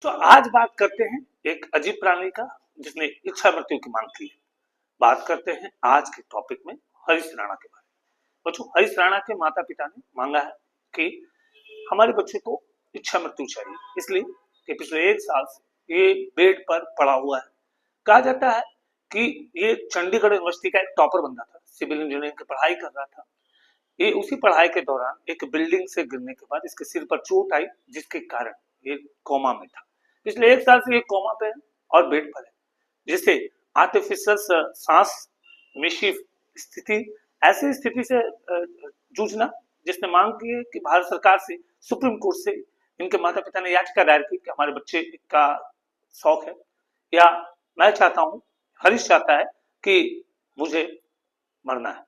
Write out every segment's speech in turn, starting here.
तो आज बात करते हैं एक अजीब प्राणी का जिसने इच्छा मृत्यु की मांग की है। बात करते हैं आज के टॉपिक में हरीश राणा के बारे में। बच्चों, हरीश राणा के माता पिता ने मांगा है कि हमारे बच्चे को इच्छा मृत्यु चाहिए, इसलिए कि पिछले 1 साल से ये बेड पर पड़ा हुआ है। कहा जाता है कि ये चंडीगढ़ यूनिवर्सिटी का एक टॉपर बंदा था, सिविल इंजीनियरिंग की पढ़ाई कर रहा था। ये उसी पढ़ाई के दौरान एक बिल्डिंग से गिरने के बाद इसके सिर पर चोट आई, जिसके कारण ये कोमा में था। पिछले 1 साल से ये कोमा पे है और बेड पर है, जिसे आर्टिफिशियल सांस निषिफ स्थिति, ऐसी स्थिति से जूझना, जिसने मांग की है कि भारत सरकार से, सुप्रीम कोर्ट से इनके माता पिता ने याचिका दायर की कि हमारे बच्चे का शौक है, या मैं चाहता हूं, हरीश चाहता है कि मुझे मरना है।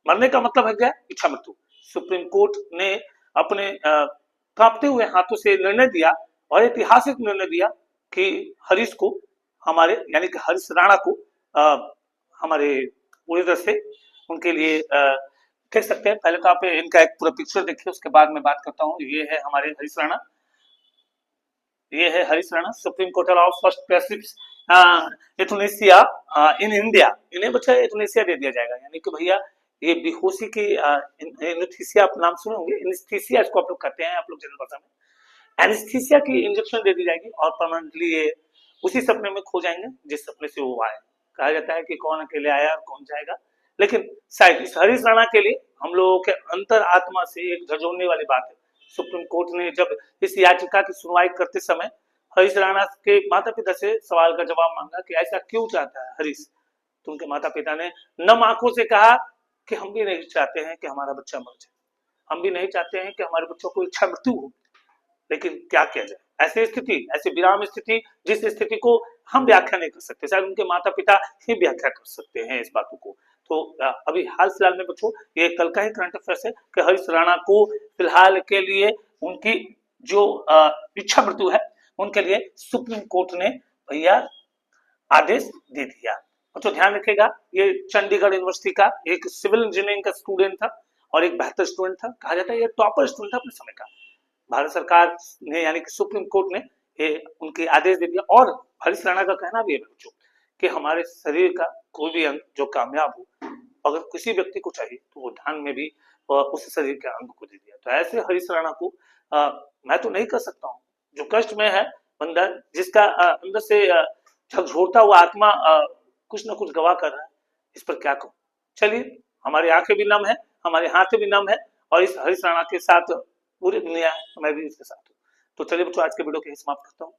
मरने का मतलब है क्या? इच्छा मृत्यु। सुप्रीम कोर्ट ने अपने कांपते हुए हाथों से निर्णय दिया और ऐतिहासिक निर्णय दिया कि हरीश को, हमारे यानी कि हरीश राणा को हमारे पूरी तरह से उनके लिए देख सकते हैं। पहले तो आप इनका एक पूरा पिक्चर देखिए, उसके बाद मैं बात करता हूँ। ये है हमारे हरीश राणा, ये है Harish Rana, Supreme Court of first precedents euthanasia in India. इन्हें बच्चा एथुनेसिया दे दिया जाएगा, यानी कि भैया ये बेहोशी की एनेस्थीसिया, आप नाम सुने होंगे, एनेस्थीसिया इसको आप लोग कहते हैं, आप लोग जनरल भाषा में। एनेस्थीसिया की इंजेक्शन दे दी जाएगी और परमानेंटली ये उसी सपने में खो जाएंगे जिस सपने से वो आए। कहा जाता है कि कौन अकेले आया और कौन जाएगा, लेकिन शायद इस हरीश राणा के लिए हम लोगों के अंतर आत्मा से एक झंझोड़ने वाली बात है। सुप्रीम कोर्ट ने जब इस याचिका की सुनवाई करते समय हरीश राणा के माता पिता से सवाल का जवाब मांगा कि ऐसा क्यों चाहता है हरीश, तो उनके माता पिता ने नम आंखों से कहा कि हम भी नहीं चाहते हैं कि हमारा बच्चा मर जाए, हम भी नहीं चाहते हैं कि हमारे बच्चों को इच्छा मृत्यु हो, लेकिन क्या किया जाए। ऐसी स्थिति, ऐसी विराम स्थिति, जिस स्थिति को हम व्याख्या नहीं कर सकते, शायद उनके माता पिता ही व्याख्या कर सकते हैं इस बातों को। तो अभी हाल फिलहाल में बच्चों, ये कल का ही करंट अफेयर्स है कि हरीश राणा को फिलहाल के लिए उनकी जो इच्छा मृत्यु है, उनके लिए सुप्रीम कोर्ट ने भैया आदेश दे दिया। तो ध्यान रखिएगा, ये चंडीगढ़ यूनिवर्सिटी का एक सिविल इंजीनियरिंग का स्टूडेंट था और एक बेहतर स्टूडेंट था। कहा जाता है ये टॉपर स्टूडेंट था अपने समय का। भारत सरकार ने, यानी कि सुप्रीम कोर्ट ने ये उनके आदेश दे दिया। और हरीश राणा का कहना भी है बच्चों कि हमारे शरीर का कोई भी अंग जो कामयाब हो, अगर किसी व्यक्ति को चाहिए तो वो दान में भी उस शरीर के अंग को दे दिया। तो ऐसे हरीश राणा को मैं तो नहीं कर सकता हूँ, जो कष्ट में है बंदा, जिसका अंदर से झकझोरता हुआ आत्मा कुछ ना कुछ गवाह कर रहा है, इस पर क्या कहूँ। चलिए, हमारी आंखें भी नम है, हमारे हाथ भी नम है, और इस हरीश राणा के साथ पूरी दुनिया है, मैं भी इसके साथ हूँ। तो चलिए बच्चों, आज के वीडियो को समाप्त करता हूँ।